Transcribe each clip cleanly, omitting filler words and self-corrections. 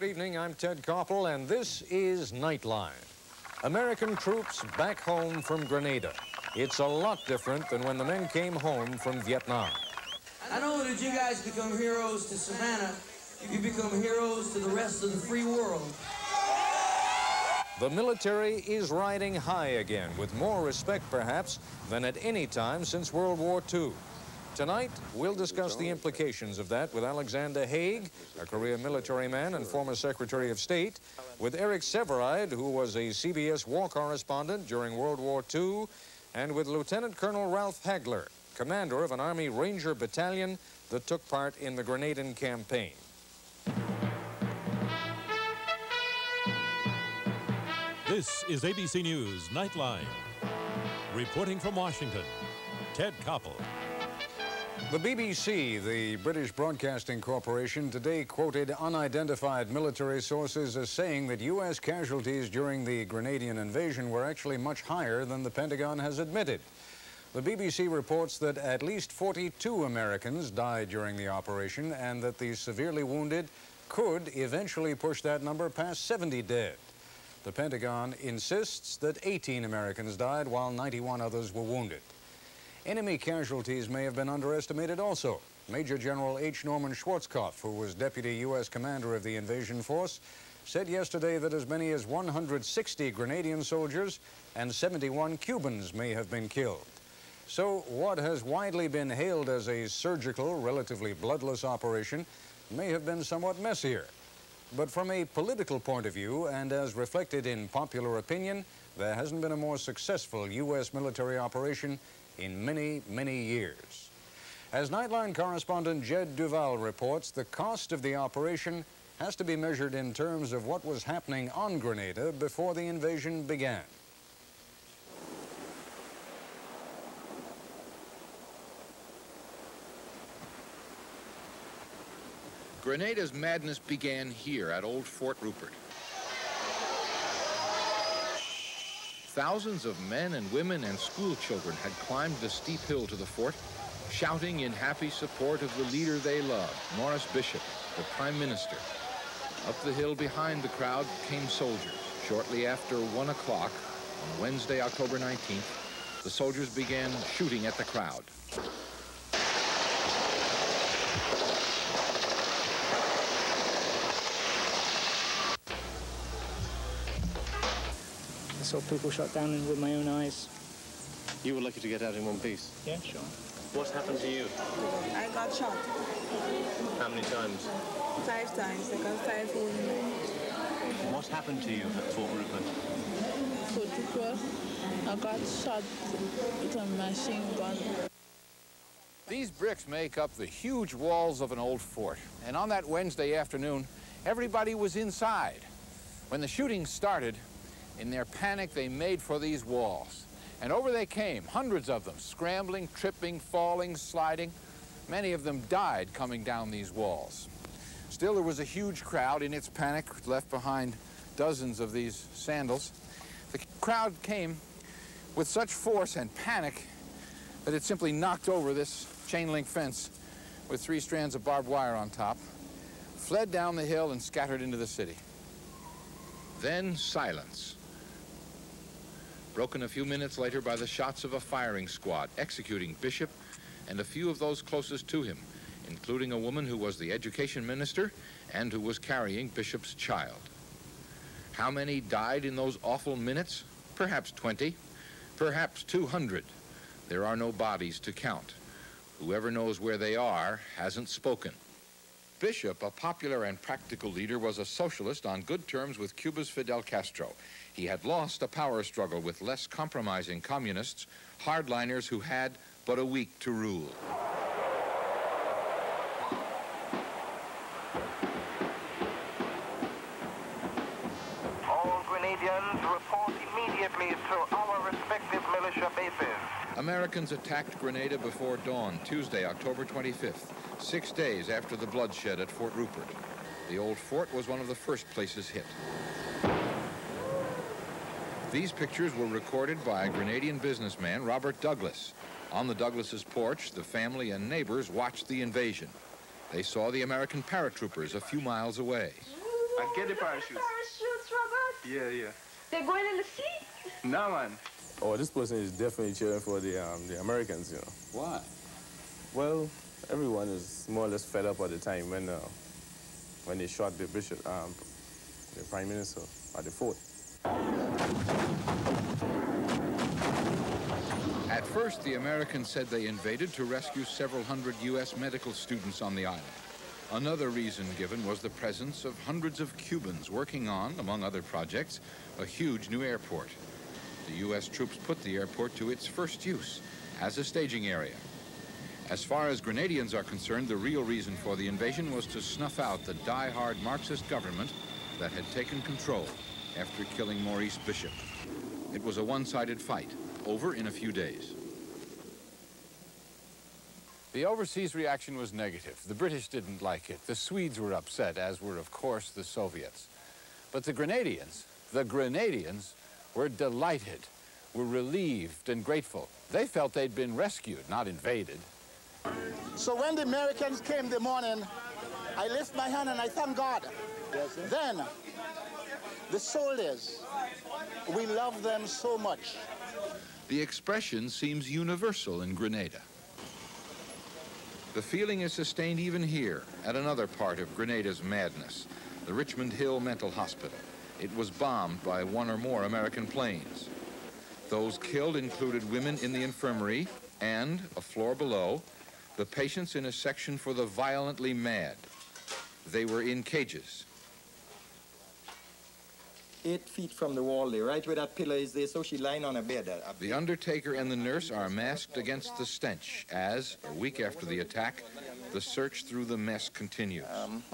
Good evening, I'm Ted Koppel, and this is Nightline. American troops back home from Grenada. It's a lot different than when the men came home from Vietnam. I know that you guys become heroes to Savannah. You become heroes to the rest of the free world. The military is riding high again, with more respect, perhaps, than at any time since World War II. Tonight, we'll discuss the implications of that with Alexander Haig, a Korea military man and former Secretary of State, with Eric Severide, who was a CBS war correspondent during World War II, and with Lieutenant Colonel Ralph Hagler, commander of an Army Ranger battalion that took part in the Grenadan campaign. This is ABC News Nightline. Reporting from Washington, Ted Koppel. The BBC, the British Broadcasting Corporation, today quoted unidentified military sources as saying that U.S. casualties during the Grenadian invasion were actually much higher than the Pentagon has admitted. The BBC reports that at least 42 Americans died during the operation and that the severely wounded could eventually push that number past 70 dead. The Pentagon insists that 18 Americans died while 91 others were wounded. Enemy casualties may have been underestimated also. Major General H. Norman Schwarzkopf, who was Deputy U.S. Commander of the invasion force, said yesterday that as many as 160 Grenadian soldiers and 71 Cubans may have been killed. So what has widely been hailed as a surgical, relatively bloodless operation may have been somewhat messier. But from a political point of view, and as reflected in popular opinion, there hasn't been a more successful U.S. military operation in many, many years. As Nightline correspondent Jed Duval reports, the cost of the operation has to be measured in terms of what was happening on Grenada before the invasion began. Grenada's madness began here at Old Fort Rupert. Thousands of men and women and school children had climbed the steep hill to the fort, shouting in happy support of the leader they loved, Maurice Bishop, the Prime Minister. Up the hill behind the crowd came soldiers. Shortly after 1 o'clock on Wednesday, October 19th, the soldiers began shooting at the crowd. I saw people shot down with my own eyes. You were lucky to get out in one piece? Yeah, sure. What happened to you? I got shot. How many times? 5 times. I got 5 wounds. What happened to you at Fort Rupert? Fort Rupert, I got shot with a machine gun. These bricks make up the huge walls of an old fort. And on that Wednesday afternoon, everybody was inside. When the shooting started, in their panic, they made for these walls. And over they came, hundreds of them, scrambling, tripping, falling, sliding. Many of them died coming down these walls. Still, there was a huge crowd in its panic, left behind dozens of these sandals. The crowd came with such force and panic that it simply knocked over this chain-link fence with 3 strands of barbed wire on top, fled down the hill and scattered into the city. Then silence, broken a few minutes later by the shots of a firing squad executing Bishop and a few of those closest to him, including a woman who was the education minister and who was carrying Bishop's child. How many died in those awful minutes? Perhaps 20, perhaps 200. There are no bodies to count. Whoever knows where they are hasn't spoken. Bishop, a popular and practical leader, was a socialist on good terms with Cuba's Fidel Castro. He had lost a power struggle with less compromising communists, hardliners who had but a week to rule. All Grenadians report immediately to our respective militia bases. Americans attacked Grenada before dawn, Tuesday, October 25th, 6 days after the bloodshed at Fort Rupert. The old fort was one of the first places hit. These pictures were recorded by a Grenadian businessman, Robert Douglas. On the Douglas's porch, the family and neighbors watched the invasion. They saw the American paratroopers a few miles away. I get the parachutes. Parachutes, Robert? Yeah. They're going in the sea? No, man. Oh, this person is definitely cheering for the Americans, you know. Why? Well, everyone is more or less fed up at the time when they shot the bishop, the prime minister at the fort. At first, the Americans said they invaded to rescue several hundred U.S. medical students on the island. Another reason given was the presence of hundreds of Cubans working on, among other projects, a huge new airport. The U.S. troops put the airport to its first use as a staging area. As far as Grenadians are concerned, the real reason for the invasion was to snuff out the die-hard Marxist government that had taken control after killing Maurice Bishop. It was a one-sided fight, over in a few days. The overseas reaction was negative. The British didn't like it. The Swedes were upset, as were, of course, the Soviets. But the Grenadians were delighted, were relieved and grateful. They felt they'd been rescued, not invaded. So when the Americans came in the morning, I lift my hand and I thank God. Yes, sir. Then, the soldiers, we love them so much. The expression seems universal in Grenada. The feeling is sustained even here, at another part of Grenada's madness, the Richmond Hill Mental Hospital. It was bombed by one or more American planes. Those killed included women in the infirmary and, a floor below, the patients in a section for the violently mad. They were in cages. 8 feet from the wall there, right where that pillar is there, so she's lying on a bed. The undertaker and the nurse are masked against the stench as, a week after the attack, the search through the mess continues.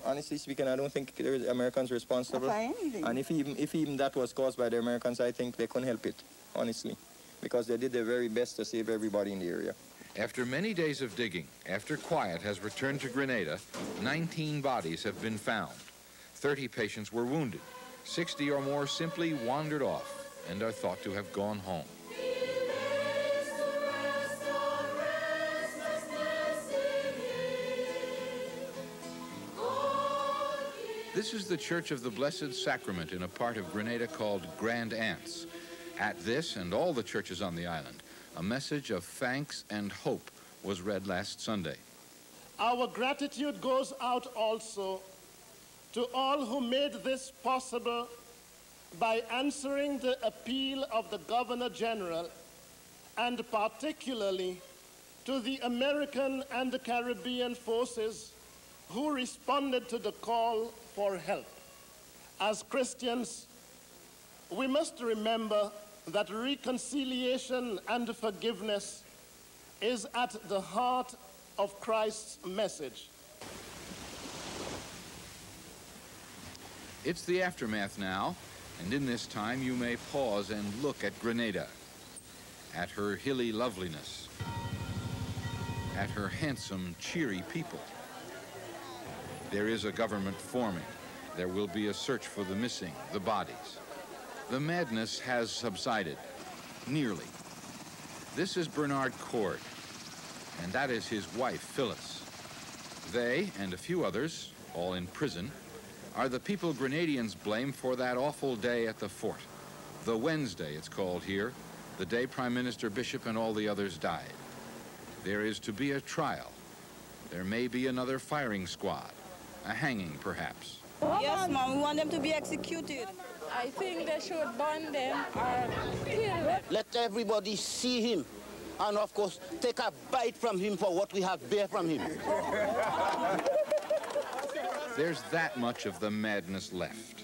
Honestly speaking, I don't think there is Americans responsible. And if even that was caused by the Americans, I think they couldn't help it, honestly, because they did their very best to save everybody in the area. After many days of digging, after quiet has returned to Grenada, 19 bodies have been found. 30 patients were wounded. 60 or more simply wandered off and are thought to have gone home. This is the Church of the Blessed Sacrament in a part of Grenada called Grand Anse. At this and all the churches on the island, a message of thanks and hope was read last Sunday. Our gratitude goes out also to all who made this possible by answering the appeal of the Governor General, and particularly to the American and the Caribbean forces who responded to the call for help. As Christians, we must remember that reconciliation and forgiveness is at the heart of Christ's message. It's the aftermath now, and in this time you may pause and look at Grenada, at her hilly loveliness, at her handsome, cheery people. There is a government forming. There will be a search for the missing, the bodies. The madness has subsided, nearly. This is Bernard Cord, and that is his wife, Phyllis. They, and a few others, all in prison, are the people Grenadians blame for that awful day at the fort. The Wednesday, it's called here, the day Prime Minister Bishop and all the others died. There is to be a trial. There may be another firing squad, a hanging perhaps. Yes, Mom, we want them to be executed. I think they should burn them or kill them. Let everybody see him, and of course, take a bite from him for what we have bear from him. There's that much of the madness left.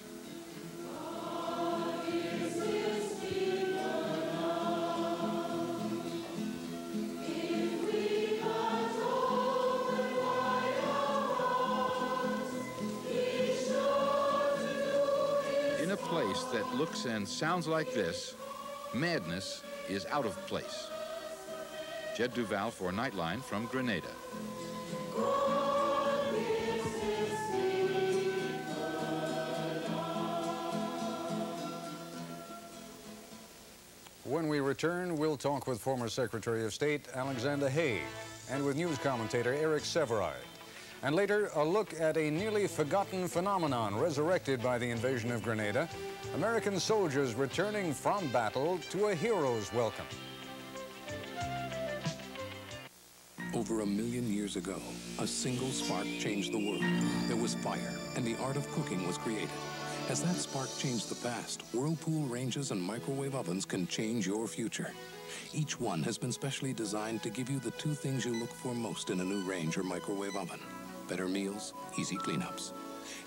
In a place that looks and sounds like this, madness is out of place. Jed Duval for Nightline from Grenada. When we return, we'll talk with former Secretary of State Alexander Haig and with news commentator Eric Sevareid. And later, a look at a nearly forgotten phenomenon resurrected by the invasion of Grenada. American soldiers returning from battle to a hero's welcome. Over 1 million years ago, a single spark changed the world. There was fire, and the art of cooking was created. As that spark changed the past, whirlpool ranges and microwave ovens can change your future. Each one has been specially designed to give you the two things you look for most in a new range or microwave oven: better meals, easy cleanups.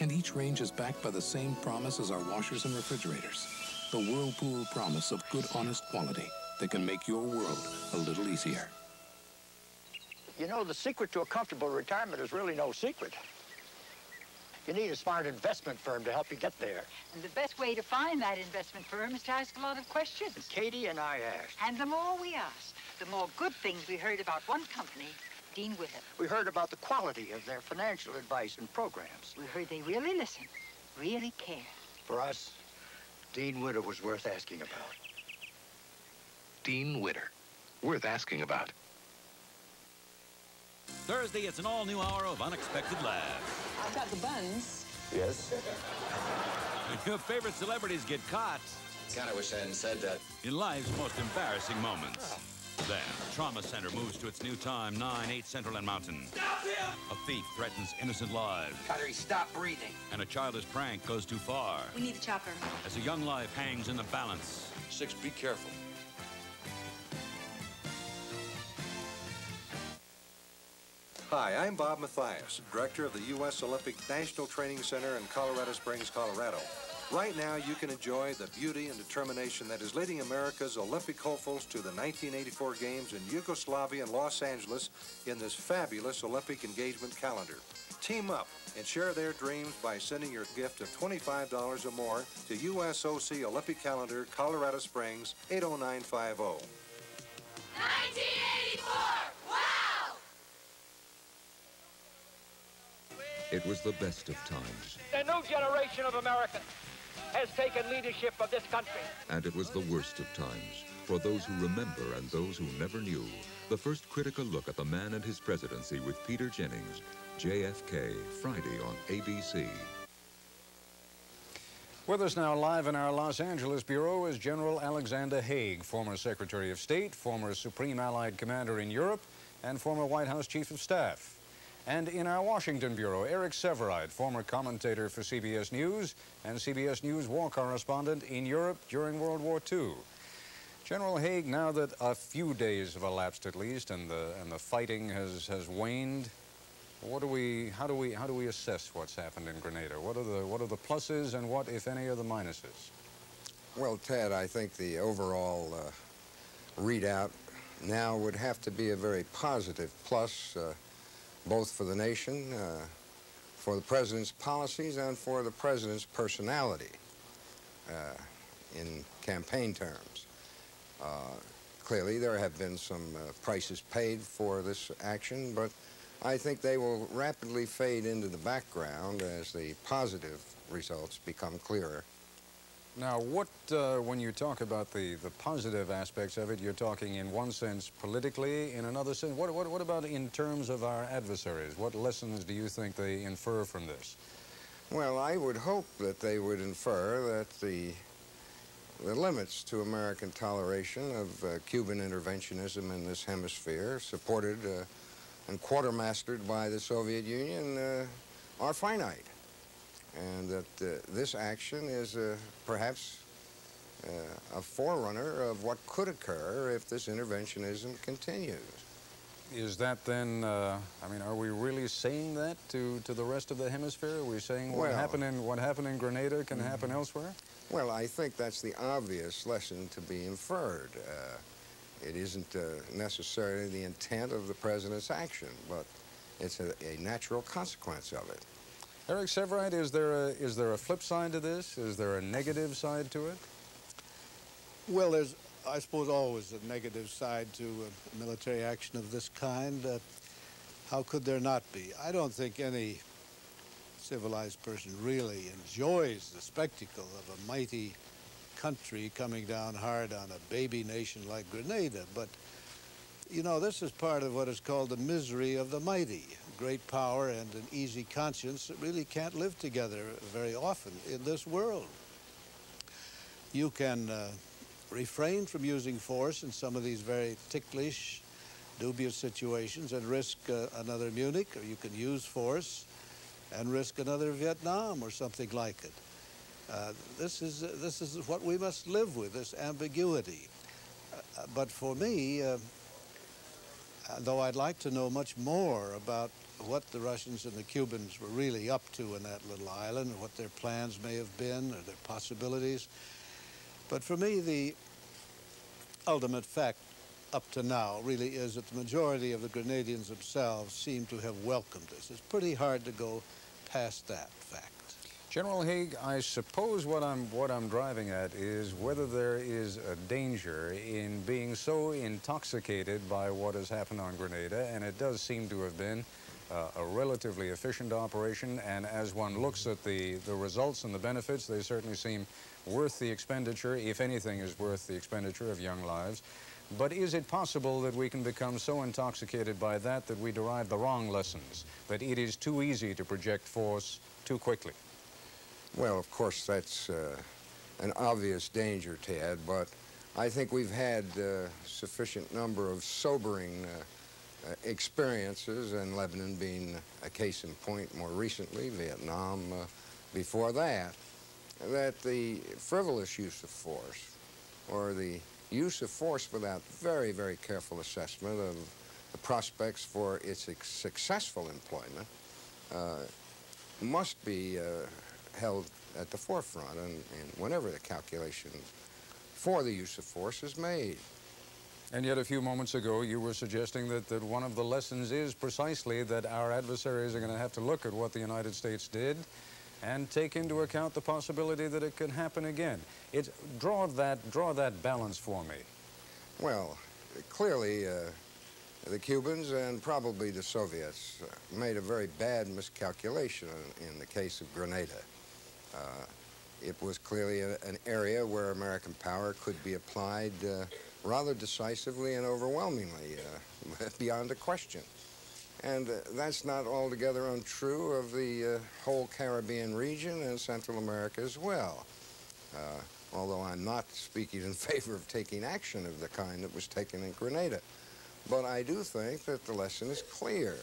And each range is backed by the same promise as our washers and refrigerators. The Whirlpool promise of good, honest quality that can make your world a little easier. You know, the secret to a comfortable retirement is really no secret. You need a smart investment firm to help you get there. And the best way to find that investment firm is to ask a lot of questions. And Katie and I asked. And the more we asked, the more good things we heard about one company, Dean Witter. We heard about the quality of their financial advice and programs. We heard they really listen, really care. For us, Dean Witter was worth asking about. Dean Witter, worth asking about. Thursday, it's an all-new hour of unexpected laughs. I've got the buns. Yes? Your favorite celebrities get caught. God, I wish I hadn't said that. In life's most embarrassing moments. Then, Trauma Center moves to its new time, 9/8 Central and Mountain. Stop him! A thief threatens innocent lives. Cutter, stop breathing. And a childish prank goes too far. We need a chopper. As a young life hangs in the balance. 6, be careful. Hi, I'm Bob Mathias, director of the U.S. Olympic National Training Center in Colorado Springs, Colorado. Right now, you can enjoy the beauty and determination that is leading America's Olympic hopefuls to the 1984 Games in Yugoslavia and Los Angeles in this fabulous Olympic engagement calendar. Team up and share their dreams by sending your gift of $25 or more to USOC Olympic Calendar, Colorado Springs, 80950. 1984! Wow! It was the best of times. A new generation of Americans has taken leadership of this country. And it was the worst of times. For those who remember and those who never knew. The first critical look at the man and his presidency with Peter Jennings. JFK, Friday on ABC. With us now live in our Los Angeles bureau is General Alexander Haig, former Secretary of State, former Supreme Allied Commander in Europe, and former White House Chief of Staff. And in our Washington bureau, Eric Severide, former commentator for CBS News and CBS News war correspondent in Europe during World War II. General Haig, now that a few days have elapsed at least, and the fighting has waned, how do we assess what's happened in Grenada? What are the pluses and what, if any, are the minuses? Well, Ted, I think the overall readout now would have to be a very positive plus. Both for the nation, for the president's policies, and for the president's personality in campaign terms. Clearly, there have been some prices paid for this action, but I think they will rapidly fade into the background as the positive results become clearer. Now, when you talk about the positive aspects of it, you're talking in one sense politically, in another sense, what about in terms of our adversaries? What lessons do you think they infer from this? Well, I would hope that they would infer that the limits to American toleration of Cuban interventionism in this hemisphere, supported and quartermastered by the Soviet Union, are finite. And that this action is perhaps a forerunner of what could occur if this interventionism continues. Is that then, I mean, are we really saying that to the rest of the hemisphere? Are we saying what happened in Grenada can happen elsewhere? Well, I think that's the obvious lesson to be inferred. It isn't necessarily the intent of the president's action, but it's a natural consequence of it. Eric Severide, is there a flip side to this? Is there a negative side to it? Well, there's, I suppose, always a negative side to military action of this kind. How could there not be? I don't think any civilized person really enjoys the spectacle of a mighty country coming down hard on a baby nation like Grenada. But, you know, this is part of what is called the misery of the mighty. great power and an easy conscience really can't live together very often in this world. You can refrain from using force in some of these very ticklish, dubious situations and risk another Munich, or you can use force and risk another Vietnam or something like it. This is what we must live with, this ambiguity. But for me, though I'd like to know much more about what the Russians and the Cubans were really up to in that little island, and what their plans may have been, or their possibilities. But for me, the ultimate fact up to now really is that the majority of the Grenadians themselves seem to have welcomed this. It's pretty hard to go past that fact. General Haig, I suppose what I'm driving at is whether there is a danger in being so intoxicated by what has happened on Grenada, and it does seem to have been a relatively efficient operation, and as one looks at the results and the benefits, they certainly seem worth the expenditure, if anything is worth the expenditure of young lives. But is it possible that we can become so intoxicated by that that we derive the wrong lessons, that it is too easy to project force too quickly? Well, of course, that's an obvious danger, Ted, but I think we've had sufficient number of sobering experiences, and Lebanon being a case in point more recently, Vietnam before that the frivolous use of force, or the use of force without very, very careful assessment of the prospects for its successful employment, must be held at the forefront, and whenever the calculation for the use of force is made. And yet a few moments ago you were suggesting that one of the lessons is precisely that our adversaries are going to have to look at what the United States did and take into account the possibility that it could happen again. Draw that balance for me. Well, clearly the Cubans and probably the Soviets made a very bad miscalculation in the case of Grenada. It was clearly an area where American power could be applied rather decisively and overwhelmingly, beyond a question. And that's not altogether untrue of the whole Caribbean region and Central America as well. Although I'm not speaking in favor of taking action of the kind that was taken in Grenada. But I do think that the lesson is clear,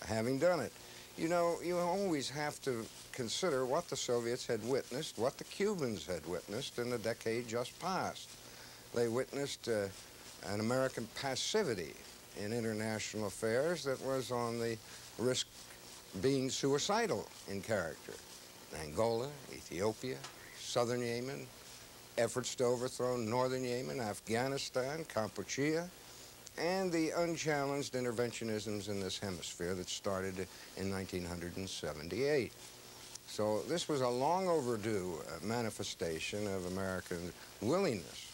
having done it. You know, you always have to consider what the Soviets had witnessed, what the Cubans had witnessed in the decade just past. They witnessed an American passivity in international affairs that was on the risk being suicidal in character. Angola, Ethiopia, southern Yemen, efforts to overthrow northern Yemen, Afghanistan, Kampuchea, and the unchallenged interventionisms in this hemisphere that started in 1978. So this was a long overdue manifestation of American willingness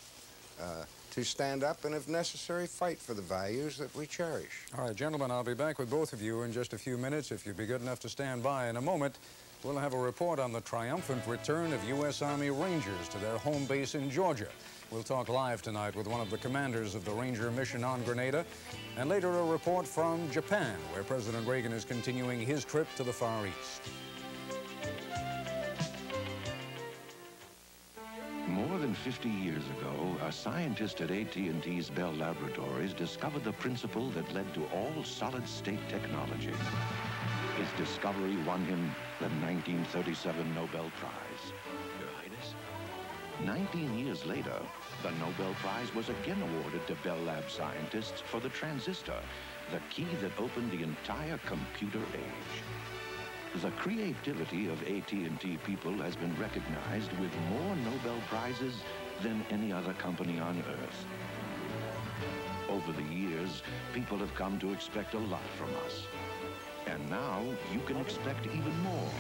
to stand up and, if necessary, fight for the values that we cherish. All right, gentlemen, I'll be back with both of you in just a few minutes. If you'd be good enough to stand by in a moment, we'll have a report on the triumphant return of U.S. Army Rangers to their home base in Georgia. We'll talk live tonight with one of the commanders of the Ranger mission on Grenada, and later a report from Japan, where President Reagan is continuing his trip to the Far East. More than 50 years ago, a scientist at AT&T's Bell Laboratories discovered the principle that led to all solid-state technology. His discovery won him the 1937 Nobel Prize. Your Highness? 19 years later, the Nobel Prize was again awarded to Bell Lab scientists for the transistor, the key that opened the entire computer age. The creativity of AT&T people has been recognized with more Nobel Prizes than any other company on Earth. Over the years, people have come to expect a lot from us. And now you can expect even more.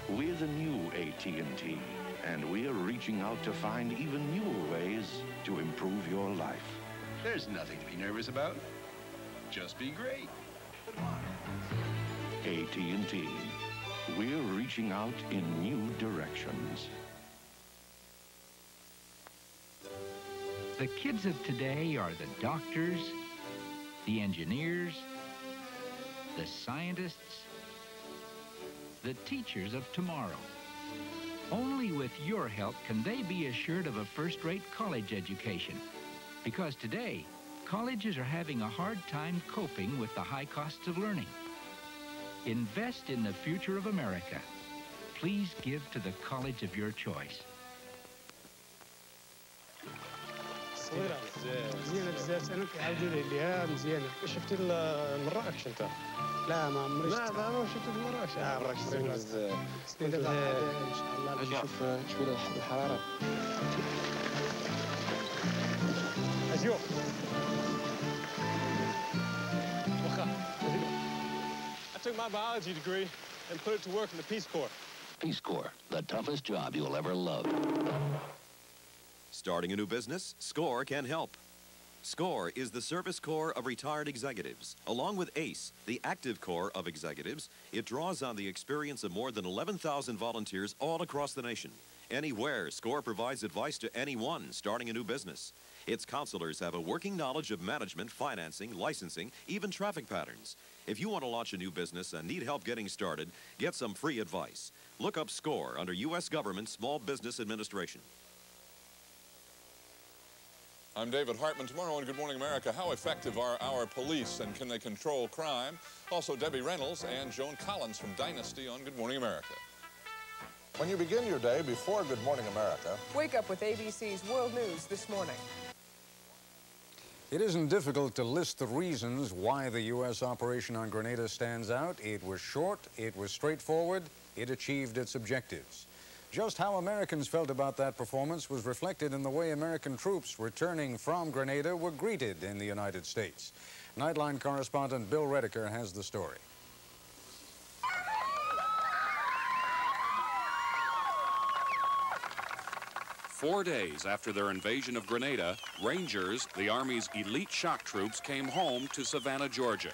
We're the new AT&T, and we're reaching out to find even newer ways to improve your life. There's nothing to be nervous about. Just be great. AT&T. We're reaching out in new directions. The kids of today are the doctors, the engineers, the scientists, the teachers of tomorrow. Only with your help can they be assured of a first-rate college education. Because today, colleges are having a hard time coping with the high costs of learning. Invest in the future of America. Please give to the college of your choice. صغيرة زينة بزاف. أنا كنعاودو ليها مزيانة. شفتي مراكش أنت؟ لا ما عمري شفتها. لا ما شفت مراكش. مراكش زينة بزاف. دابا إن شاء الله نشوف شوية الحرارة. أجيو. I took my biology degree and put it to work in the Peace Corps. Peace Corps, the toughest job you'll ever love. Starting a new business? SCORE can help. SCORE is the service corps of retired executives. Along with ACE, the active corps of executives, it draws on the experience of more than 11,000 volunteers all across the nation. Anywhere, SCORE provides advice to anyone starting a new business. Its counselors have a working knowledge of management, financing, licensing, even traffic patterns. If you want to launch a new business and need help getting started, get some free advice. Look up SCORE under U.S. Government Small Business Administration. I'm David Hartman. Tomorrow on Good Morning America, how effective are our police and can they control crime? Also, Debbie Reynolds and Joan Collins from Dynasty on Good Morning America. When you begin your day before Good Morning America, wake up with ABC's World News this morning. It isn't difficult to list the reasons why the U.S. operation on Grenada stands out. It was short, it was straightforward, it achieved its objectives. Just how Americans felt about that performance was reflected in the way American troops returning from Grenada were greeted in the United States. Nightline correspondent Bill Redeker has the story. Four days after their invasion of Grenada, Rangers, the Army's elite shock troops, came home to Savannah, Georgia.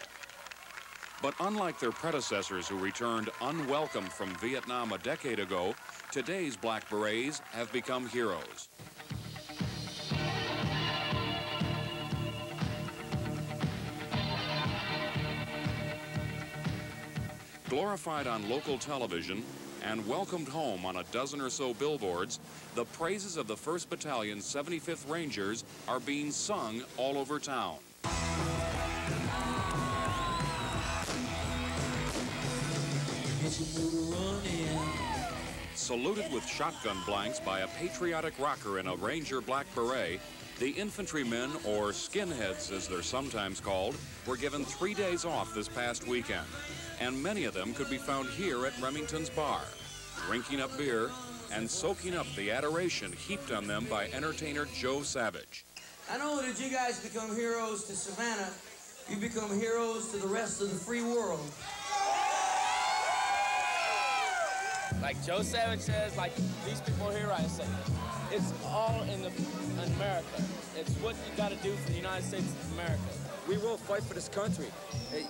But unlike their predecessors who returned unwelcome from Vietnam a decade ago, today's Black Berets have become heroes. Glorified on local television and welcomed home on a dozen or so billboards, the praises of the 1st Battalion's 75th Rangers are being sung all over town. Saluted with shotgun blanks by a patriotic rocker in a Ranger Black Beret, the infantrymen, or skinheads as they're sometimes called, were given 3 days off this past weekend. And many of them could be found here at Remington's Bar, drinking up beer and soaking up the adoration heaped on them by entertainer Joe Savage. I know that you guys become heroes to Savannah. You become heroes to the rest of the free world. Like Joe Savage says, like these people here, I say, it's all in America. It's what you got to do for the United States of America. We will fight for this country. Hey,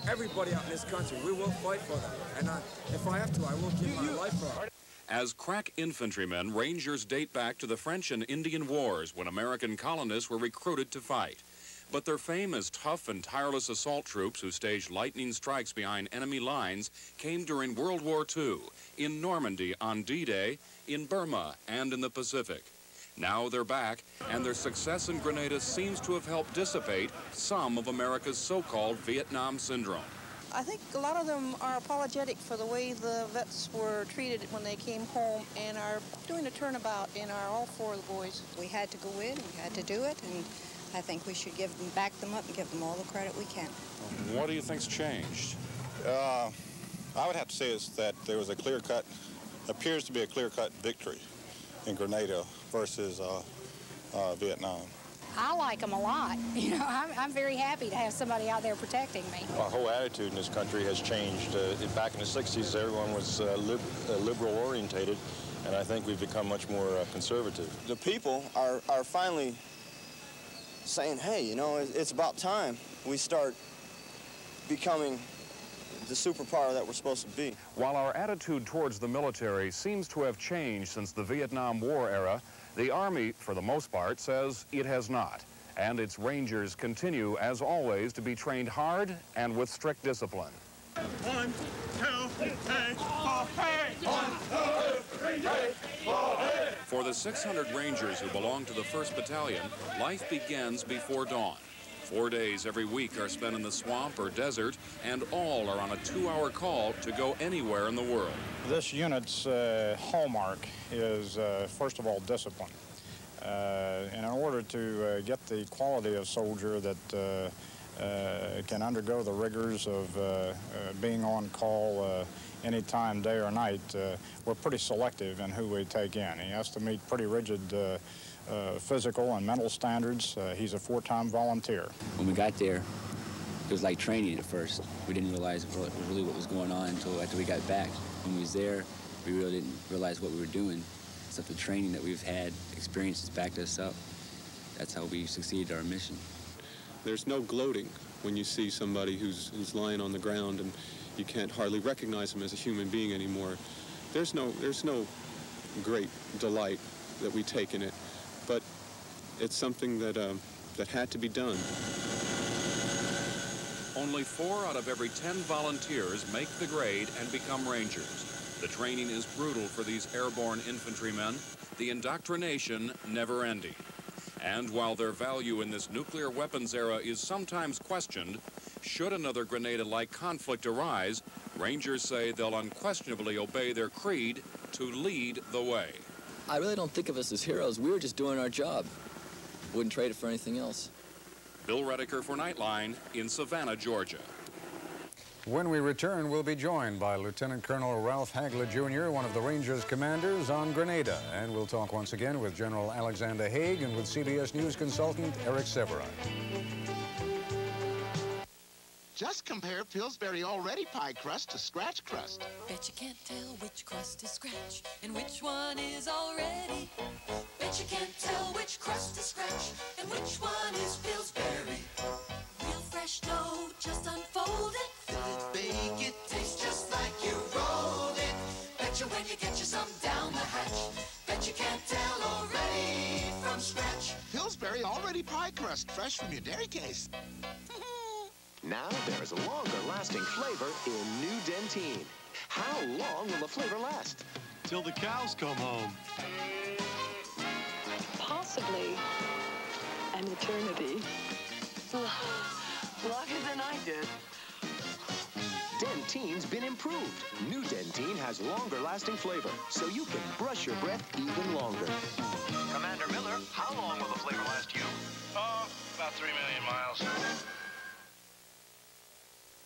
everybody out in this country, we will fight for them. And if I have to, I will give my life for them. As crack infantrymen, Rangers date back to the French and Indian Wars when American colonists were recruited to fight. But their fame as tough and tireless assault troops who staged lightning strikes behind enemy lines came during World War II, in Normandy on D-Day, in Burma, and in the Pacific. Now they're back, and their success in Grenada seems to have helped dissipate some of America's so-called Vietnam syndrome. I think a lot of them are apologetic for the way the vets were treated when they came home and are doing a turnabout in all four of the boys. We had to go in, we had to do it, and I think we should back them up and give them all the credit we can. What do you think's changed? I would have to say is that there was appears to be a clear-cut victory in Grenada versus Vietnam. I like them a lot. You know, I'm very happy to have somebody out there protecting me. Our whole attitude in this country has changed. Back in the 60s, everyone was liberal-orientated, and I think we've become much more conservative. The people are finally saying, hey, you know, it's about time we start becoming the superpower that we're supposed to be. While our attitude towards the military seems to have changed since the Vietnam War era, the Army, for the most part, says it has not. And its Rangers continue, as always, to be trained hard and with strict discipline. 1, 2, 3, 4, hey! 1, 2, 3, 4, hey! For the 600 Rangers who belong to the 1st Battalion, life begins before dawn. 4 days every week are spent in the swamp or desert, and all are on a 2-hour call to go anywhere in the world. This unit's hallmark is, first of all, discipline. And in order to get the quality of soldier that can undergo the rigors of being on call anytime, day or night, we're pretty selective in who we take in. He has to meet pretty rigid physical and mental standards. He's a 4-time volunteer. When we got there, it was like training at first. We didn't realize really what was going on until after we got back. When we was there, we really didn't realize what we were doing. Except the training that we've had, experiences backed us up. That's how we succeeded our mission. There's no gloating when you see somebody who's lying on the ground and you can't hardly recognize him as a human being anymore. There's no great delight that we take in it, but it's something that that had to be done. Only 4 out of every 10 volunteers make the grade and become Rangers. The training is brutal for these airborne infantrymen, the indoctrination never-ending. And while their value in this nuclear weapons era is sometimes questioned, should another Grenada-like conflict arise, Rangers say they'll unquestionably obey their creed to lead the way. I really don't think of us as heroes. We were just doing our job. Wouldn't trade it for anything else. Bill Redeker for Nightline in Savannah, Georgia. When we return, we'll be joined by Lieutenant Colonel Ralph Hagler, Jr., one of the Rangers commanders on Grenada. And we'll talk once again with General Alexander Haig and with CBS News consultant Eric Severin. Just compare Pillsbury already pie crust to scratch crust. Bet you can't tell which crust is scratch and which one is already. Bet you can't tell which crust is scratch and which one is Pillsbury. Real fresh dough, just unfold it. Fill it, bake it, tastes just like you rolled it. Bet you when you get you some down the hatch. Bet you can't tell already from scratch. Pillsbury already pie crust, fresh from your dairy case. Now there is a longer-lasting flavor in New Dentine. How long will the flavor last? Till the cows come home. Possibly an eternity. Longer than I did. Dentine's been improved. New Dentine has longer-lasting flavor, so you can brush your breath even longer. Commander Miller, how long will the flavor last you? Oh, about 3 million miles.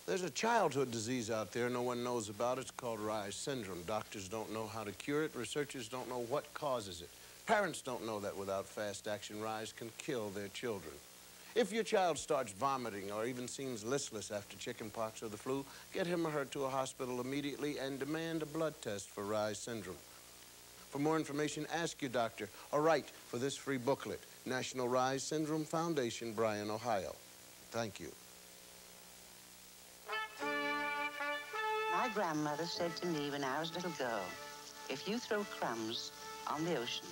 There's a childhood disease out there no one knows about. It's called Reye's syndrome. Doctors don't know how to cure it. Researchers don't know what causes it. Parents don't know that without fast action, Reye's can kill their children. If your child starts vomiting or even seems listless after chickenpox or the flu, get him or her to a hospital immediately and demand a blood test for Reye's syndrome. For more information, ask your doctor or write for this free booklet. National Reye's Syndrome Foundation, Bryan, Ohio. Thank you. My grandmother said to me when I was a little girl, if you throw crumbs on the ocean,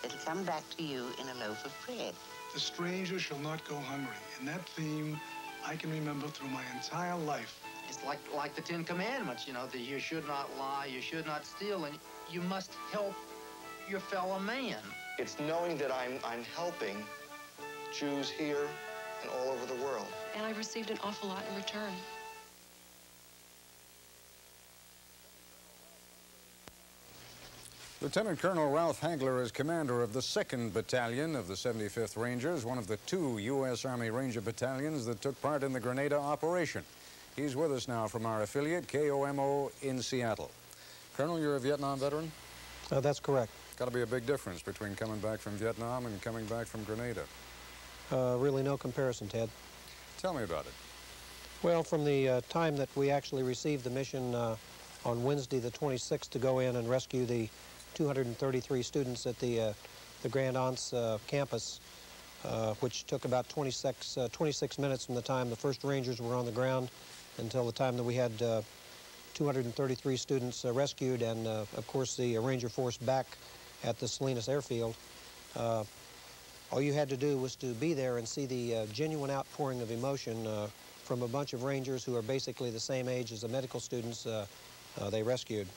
it'll come back to you in a loaf of bread. The stranger shall not go hungry. And that theme I can remember through my entire life. It's like the 10 Commandments, you know, that you should not lie, you should not steal, and you must help your fellow man. It's knowing that I'm helping Jews here and all over the world. And I've received an awful lot in return. Lieutenant Colonel Ralph Hagler is commander of the 2nd Battalion of the 75th Rangers, one of the 2 U.S. Army Ranger battalions that took part in the Grenada operation. He's with us now from our affiliate, KOMO, in Seattle. Colonel, you're a Vietnam veteran? That's correct. Got to be a big difference between coming back from Vietnam and coming back from Grenada. Really no comparison, Ted. Tell me about it. Well, from the time that we actually received the mission on Wednesday the 26th to go in and rescue the 233 students at the Grand Anse campus, which took about 26 minutes from the time the first Rangers were on the ground until the time that we had 233 students rescued and, of course, the Ranger Force back at the Salinas airfield. All you had to do was to be there and see the genuine outpouring of emotion from a bunch of Rangers who are basically the same age as the medical students they rescued.